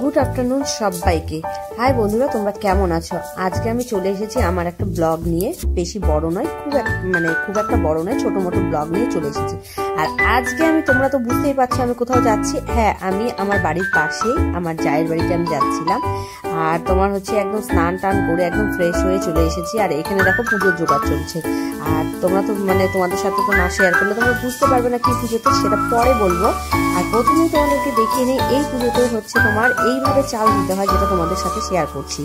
Good afternoon সবাইকে। High বন্ধুরা, তোমরা কেমন আছো? আজকে আমি চলে এসেছি আমার একটা ব্লগ নিয়ে। বেশি বড় নয়, খুব একটা বড় নয়, ছোট মোটো ব্লগ নিয়ে চলে এসেছি। আর আজকে তোমরা তো বুঝতেই পারছো আমি কোথাও যাচ্ছি। হ্যাঁ, আমি আমার বাড়ির পাশেই আমার জায়ের বাড়িতে আমি যাচ্ছিলাম। আর তোমার হচ্ছে একদম স্নান টান করে একদম ফ্রেশ হয়ে চলে এসেছি। আর এখানে দেখো পুজোর জোগাড় চলছে। আর তোমরা তো তোমাদের সাথে তো না শেয়ার করলে তোমরা বুঝতে পারবে না কি পুজোতে, সেটা পরে বলবো। আর প্রথমেই তোমাদেরকে দেখিয়ে নিই, এই পুজোতে হচ্ছে তোমার এইভাবে চাল দিতে হয়, যেটা তোমাদের সাথে শেয়ার করছি।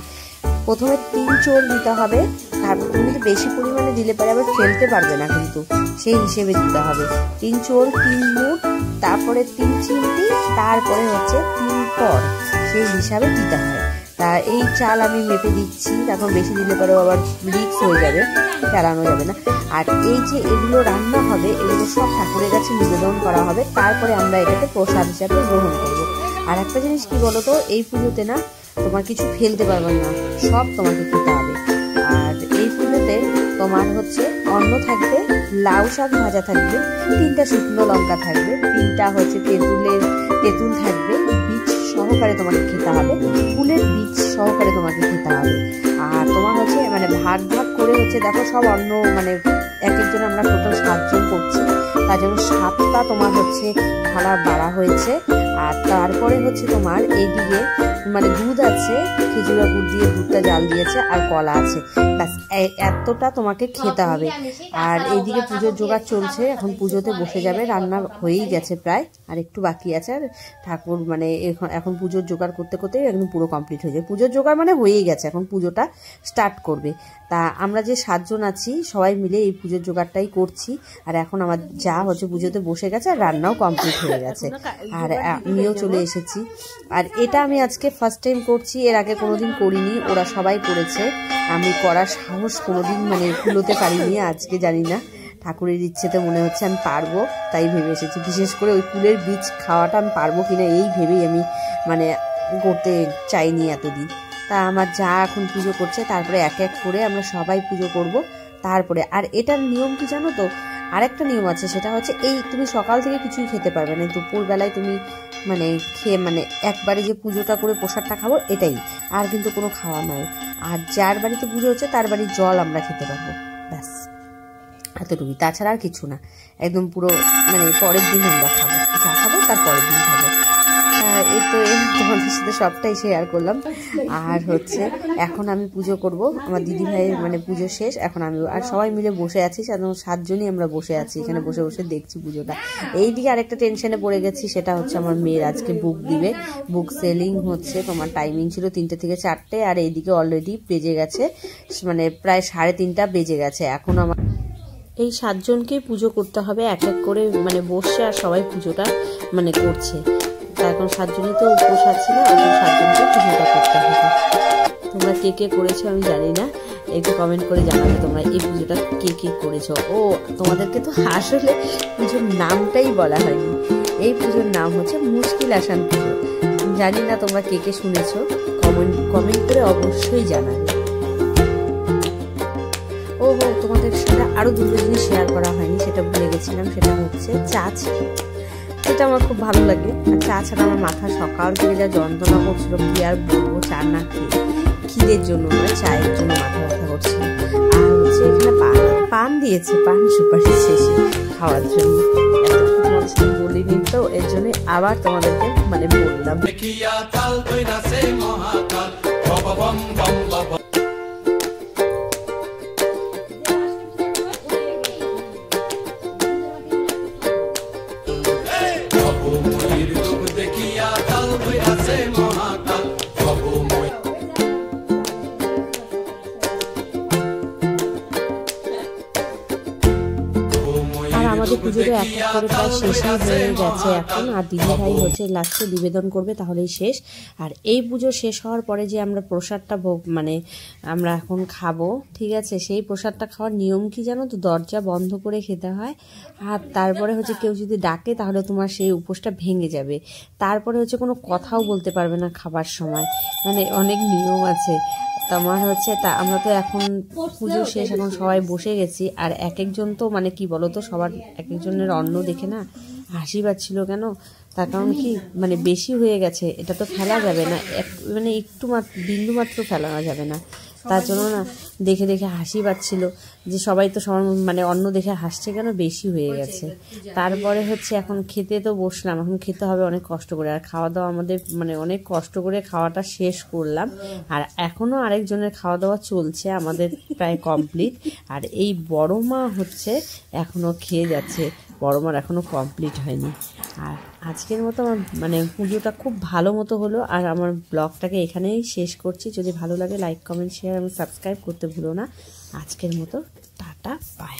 প্রথমে 3 চোল দিতে হবে। তারপর তুমি কিন্তু বেশি পরিমাণে দিলে পরে আবার ফেলতে পারবে না, কিন্তু সেই হিসেবে দিতে হবে। 3 চোল, 3 মুঠ, তারপরে 3 চিমটি, তারপরে হচ্ছে 3 পর, সেই হিসাবে দিতে হয়। তা এই চাল আমি মেপে দিচ্ছি, তারপর বেশি দিলে পরে আবার রিক্স হয়ে যাবে, ফেলানো যাবে না। আর এই যে এগুলো রান্না হবে, এগুলো সব ঠাকুরের কাছে নিবেদন করা হবে, তারপরে আমরা এটাকে প্রসাদ হিসাবে গ্রহণ করবো। আর একটা জিনিস কি বলতো, এই পুজোতে না তোমার কিছু ফেলতে পারবে না, সব তোমাকে খেতে হবে। আর এই পুজোতে তোমার হচ্ছে অন্ন থাকবে, লাউ শাক ভাজা থাকবে, 3টা শুকনো লঙ্কা থাকবে, 3টা হচ্ছে তেঁতুল থাকবে, বীজ সহকারে তোমাকে খেতে হবে, ফুলের বীজ সহকারে তোমাকে খেতে হবে। আর তোমার হচ্ছে ভাগ করে হচ্ছে দেখো সব অন্ন এক একজন আমরা টোটাল 7 জন করছি, তার জন্য 7টা তোমার হচ্ছে থালা বাড়া হয়েছে। আর তারপরে হচ্ছে তোমার এইদিকে দুধ আছে, খেজুরা গুড় দিয়ে দুধটা জাল দিয়েছে, আর কলা আছে, ব্যাস এতটা তোমাকে খেতে হবে। আর এইদিকে পুজোর জোগাড় চলছে, এখন পুজোতে বসে যাবে, রান্না হয়েই গেছে প্রায়, আর একটু বাকি আছে। আর ঠাকুর এখন পুজোর জোগাড় করতে করতে একদম পুরো কমপ্লিট হয়ে যায়। পুজোর জোগাড় হয়েই গেছে, এখন পুজোটা স্টার্ট করবে। তা আমরা যে 7 জন আছি সবাই মিলে এই পুজোর জোগাড়টাই করছি। আর এখন আমার যা হচ্ছে পুজোতে বসে গেছে, আর রান্নাও কমপ্লিট হয়ে গেছে, আর আমিও চলে এসেছি। আর এটা আমি আজকে ফার্স্ট টাইম করছি, এর আগে কোনোদিন করিনি, ওরা সবাই করেছে। আমি করার সাহস কোনোদিন কুলোতে পারিনি, আজকে জানি না ঠাকুরের ইচ্ছেতে মনে হচ্ছে আমি পারবো, তাই ভেবে এসেছি। বিশেষ করে ওই কুলের বীজ খাওয়াটা আমি পারবো কিনা এই ভেবেই আমি করতে চাইনি এতদিন। তা আমার যা এখন পুজো করছে, তারপরে এক এক করে আমরা সবাই পুজো করব। তারপরে আর এটার নিয়ম কি জানো তো, আরেকটা নিয়ম আছে, সেটা হচ্ছে এই তুমি সকাল থেকে কিছুই খেতে পারবে না, দুপুরবেলায় তুমি খেয়ে একবারে যে পুজোটা করে প্রসাদটা খাবো এটাই, আর কিন্তু কোনো খাওয়া নয়। আর যার বাড়িতে পুজো হচ্ছে তার বাড়ির জল আমরা খেতে পারবো, ব্যাস এতটুকুই, তাছাড়া আর কিছু না। একদম পুরো পরের দিন আমরা খাবো, যা খাবো তার পরের দিন খাবো। এই তো তোমাদের সাথে সবটাই শেয়ার করলাম। আর হচ্ছে এখন আমি পুজো করব, আমার দিদি ভাইয়ের পুজো শেষ, এখন আমি আর সবাই মিলে বসে আছি, 7 জনই আমরা বসে আছি এখানে, বসে বসে দেখছি পুজোটা। এইদিকে আরেকটা টেনশনে পড়ে গেছি, সেটা হচ্ছে আমার মেয়ের আজকে বুক দিবে। বুক সেলিং হচ্ছে, তোমার টাইমিং ছিল 3টে থেকে 4টে, আর এইদিকে অলরেডি বেজে গেছে প্রায় 3:30 বেজে গেছে। এখন আমার এই 7 জনকেই পুজো করতে হবে, এক এক করে বসছে, আর সবাই পুজোটা করছে। তা এখন 7 জনই তো উপোস আছে না, এখন 7 জনকে পুজোটা করতে হবে। তোমরা কে কে করেছো আমি জানি না, একটু কমেন্ট করে জানাবে তোমরা এই পুজোটা কে কে করেছো। ও তোমাদেরকে তো আসলে পুজোর নামটাই বলা হয়নি, এই পুজোর নাম হচ্ছে মুশকিল আসান পুজো। জানি না তোমরা কে কে শুনেছো, কমেন্ট করে অবশ্যই জানাবে। তোমাদের সাথে আরো 2টো জিনিস শেয়ার করা হয়নি, সেটা ভুলে গেছিলাম, সেটা হচ্ছে চা। এটা আমার খুব ভালো লাগে। আর চা ছাড়া আমার মাথা সকাল থেকে যা যন্ত্রণা করছিল, কি আর বলবো, চা না খেয়ে, খিদের জন্য নয়, চায়ের জন্য মাথা ব্যথা করছিল। আর হচ্ছে এখানে পান দিয়েছে, পান সুপারি শেষে খাওয়ার জন্য। তোমাদের সাথে বলিনি তো, এর জন্য আবার তোমাদেরকে বললাম। আমাদের পুজোটা এক এক করে প্রায় শেষই হয়ে গেছে এখন। আর দিদি ভাই হচ্ছে লাস্টে নিবেদন করবে, তাহলেই শেষ। আর এই পুজো শেষ হওয়ার পরে যে আমরা প্রসাদটা আমরা এখন খাবো, ঠিক আছে, সেই প্রসাদটা খাওয়ার নিয়ম কি জানো তো, দরজা বন্ধ করে খেতে হয়। আর তারপরে হচ্ছে কেউ যদি ডাকে তাহলে তোমার সেই উপোসটা ভেঙে যাবে। তারপরে হচ্ছে কোনো কথাও বলতে পারবে না খাবার সময়, অনেক নিয়ম আছে। তোমার হচ্ছে তা আমরা তো এখন পুজো শেষ, এখন সবাই বসে গেছি। আর এক একজন তো কি বলো তো, সবার এক একজনের অন্ন দেখে না হাসি পাচ্ছিল কেন, তার কারণ কি মানে বেশি হয়ে গেছে, এটা তো ফেলা যাবে না, মানে একটু বিন্দু মাত্র ফেলানো যাবে না, তার জন্য না দেখে দেখে হাসি পাচ্ছিল যে সবাই তো সবার মানে অন্ন দেখে হাসছে কেন, বেশি হয়ে গেছে। তারপরে হচ্ছে এখন খেতে তো বসলাম, এখন খেতে হবে অনেক কষ্ট করে, আর খাওয়া দাওয়া আমাদের মানে অনেক কষ্ট করে খাওয়াটা শেষ করলাম, আর এখনও আরেকজনের খাওয়া দাওয়া চলছে, আমাদের প্রায় কমপ্লিট। আর এই বড় মা হচ্ছে এখনও খেয়ে যাচ্ছে, বড় মার এখনও কমপ্লিট হয়নি। আর আজকের মতো আমার মানে পুজোটা খুব ভালো মতো হলো, আর আমার ব্লগটাকে এখানেই শেষ করছি। যদি ভালো লাগে লাইক কমেন্ট শেয়ার এবং সাবস্ক্রাইব করতে ভুলো না। আজকের মতো টাটা বাই।